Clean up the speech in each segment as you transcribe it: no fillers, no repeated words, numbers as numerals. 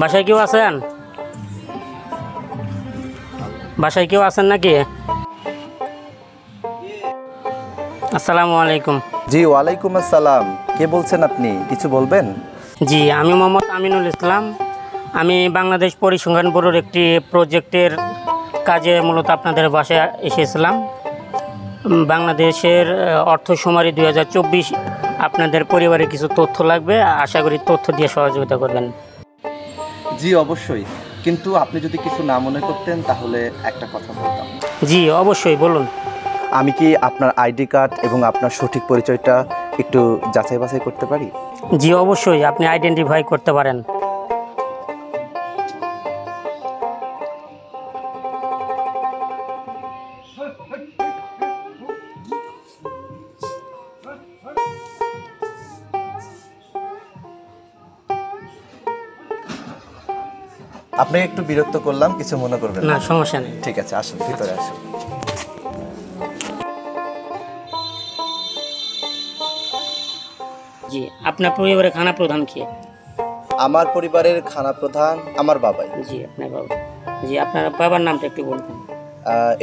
বাসায় কেউ আছেন? বাসায় কেউ আছেন নাকি? আসসালামু আলাইকুম। জি ওয়ালাইকুম আসসালাম। কে বলছেন আপনি? কিছু বলবেন? জি, আমি মোহাম্মদ আমিনুল ইসলাম। আমি বাংলাদেশ পরিসংখ্যান ব্যুরোর একটি প্রজেক্টের কাজে মূলত আপনাদের বাসায় এসেছিলাম। বাংলাদেশের অর্থশুমারি 2024 আপনাদের পরিবারে কিছু তথ্য লাগবে, আশা করি তথ্য দিয়ে সহযোগিতা করবেন। জি অবশ্যই, কিন্তু আপনি যদি কিছু না মনে করতেন তাহলে একটা কথা বলতাম। জি অবশ্যই, বলুন। আমি কি আপনার আইডি কার্ড এবং আপনার সঠিক পরিচয়টা একটু যাচাই বাছাই করতে পারি? জি অবশ্যই, আপনি আইডেন্টিফাই করতে পারেন। আপনাকে একটু বিরক্ত করলাম, কিছু মনে করবেন না, সমস্যা নেই। ঠিক আছে, আসুন ভিতরে আসুন। জি, আপনার পরিবারের খানা প্রধান কে? আমার পরিবারের খানা প্রধান আমার বাবাই। জি, আপনার বাবা। জি, আপনার বাবার নামটা একটু বলবেন।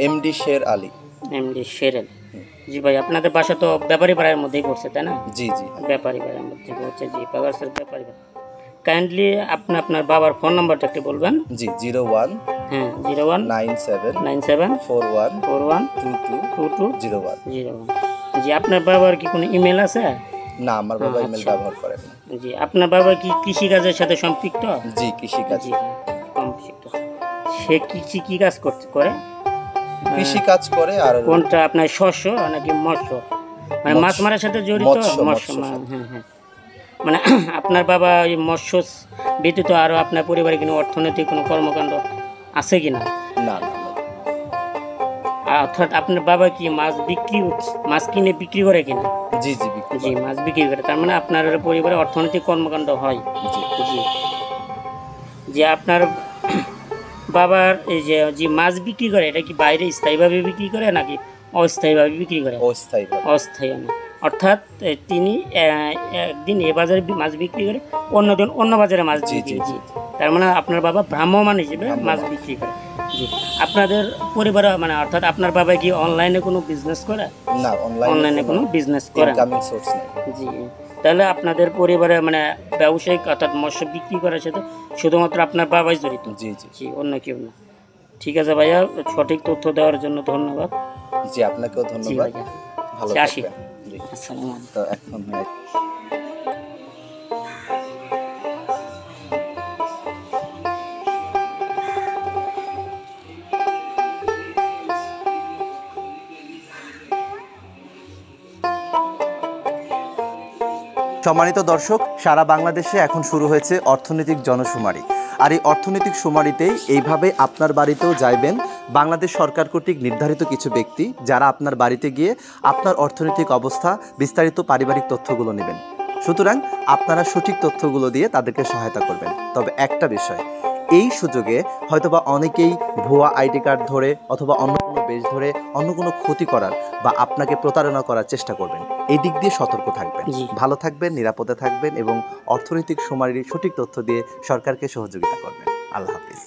এমডি শের আলী। এমডি শেরেল। জি ভাই, আপনাদের বাসা তো ব্যাপারী পাড়ার মধ্যেই পড়ছে, তাই না? জি জি। ব্যাপারী পাড়ার মধ্যে পড়ছে। জি, বাগারসের ব্যাপারী পাড়া। কাইন্ডলি আপনি আপনার বাবার ফোন নাম্বারটা একটু বলবেন। জি 01 হ্যাঁ, 01 97 97 41 41 22 22 01। 01। জি, আপনার বাবার কি কোনো ইমেল আছে? না, আমার বাবা ইমেল আচ্ছা। ব্যবহার করেন না। জি, আপনার বাবা কি কৃষিকাজের সাথে সম্পৃক্ত? জি, কৃষিকাজ। জি, সম্পৃক্ত। সে কি কাজ করে? কৃষি কাজ করে। আর কোনটা, আপনার শস্য নাকি মৎস্য? মানে মাছ মারার সাথে জড়িত? মৎস্য। হ্যাঁ হ্যাঁ। মানে আপনার বাবা ওই মৎস্য ব্যতীত আরও আপনার পরিবারে কোনো অর্থনৈতিক কোনো কর্মকাণ্ড আছে কি না? না না। অর্থাৎ আপনার বাবা কি মাছ কিনে বিক্রি করে কিনা? জি জি বিক্রি জি, মাছ বিক্রি করে। তার মানে আপনার পরিবারে অর্থনৈতিক কর্মকাণ্ড হয়। জি জি। যে আপনার বাবার এই যে মাছ বিক্রি করে, এটা কি বাইরে স্থায়ীভাবে বিক্রি করে নাকি অস্থায়ীভাবে বিক্রি করে? অস্থায়ী। অস্থায়ী না, অর্থাৎ তিনি একদিন এ বাজারে মাছ বিক্রি করে, অন্যদিন অন্য বাজারে মাছ বিক্রি করে। তার মানে আপনার বাবা ভ্রাম্যমাণ হিসেবে মাছ বিক্রি করে। জি, আপনাদের পরিবারে মানে অর্থাৎ আপনার বাবা কি অনলাইনে কোনো বিজনেস করে? না, অনলাইনে কোনো বিজনেস করে না। ইনকামিং সোর্স নেই। জি, তাহলে আপনাদের পরিবারে মানে ব্যবসায়িক অর্থাৎ মৎস্য বিক্রি করার সাথে শুধুমাত্র আপনার বাবাই জড়িত? জি জি জি, অন্য কেউ না। ঠিক আছে ভাইয়া, সঠিক তথ্য দেওয়ার জন্য ধন্যবাদ। জি, আপনাকেও জি ধন্যবাদ। ভাইয়া, ভালো আসি। থাকবেন। জি। আসসালামু আলাইকুম। তো এখন সম্মানিত দর্শক, সারা বাংলাদেশে এখন শুরু হয়েছে অর্থনৈতিক জনশুমারি। আর এই অর্থনৈতিক শুমারিতেই এইভাবে আপনার বাড়িতেও যাইবেন বাংলাদেশ সরকার কর্তৃক নির্ধারিত কিছু ব্যক্তি, যারা আপনার বাড়িতে গিয়ে আপনার অর্থনৈতিক অবস্থা, বিস্তারিত পারিবারিক তথ্যগুলো নেবেন। সুতরাং আপনারা সঠিক তথ্যগুলো দিয়ে তাদেরকে সহায়তা করবেন। তবে একটা বিষয়, এই সুযোগে হয়তোবা অনেকেই ভুয়া আইডি কার্ড ধরে অথবা অন্য কোনো বেশ ধরে অন্য কোনো ক্ষতি করার বা আপনাকে প্রতারণা করার চেষ্টা করবেন। এই দিক দিয়ে সতর্ক থাকবেন। ভালো থাকবেন, নিরাপদে থাকবেন এবং অর্থনৈতিক শুমারির সঠিক তথ্য দিয়ে সরকারকে সহযোগিতা করবেন। আল্লাহ হাফিজ।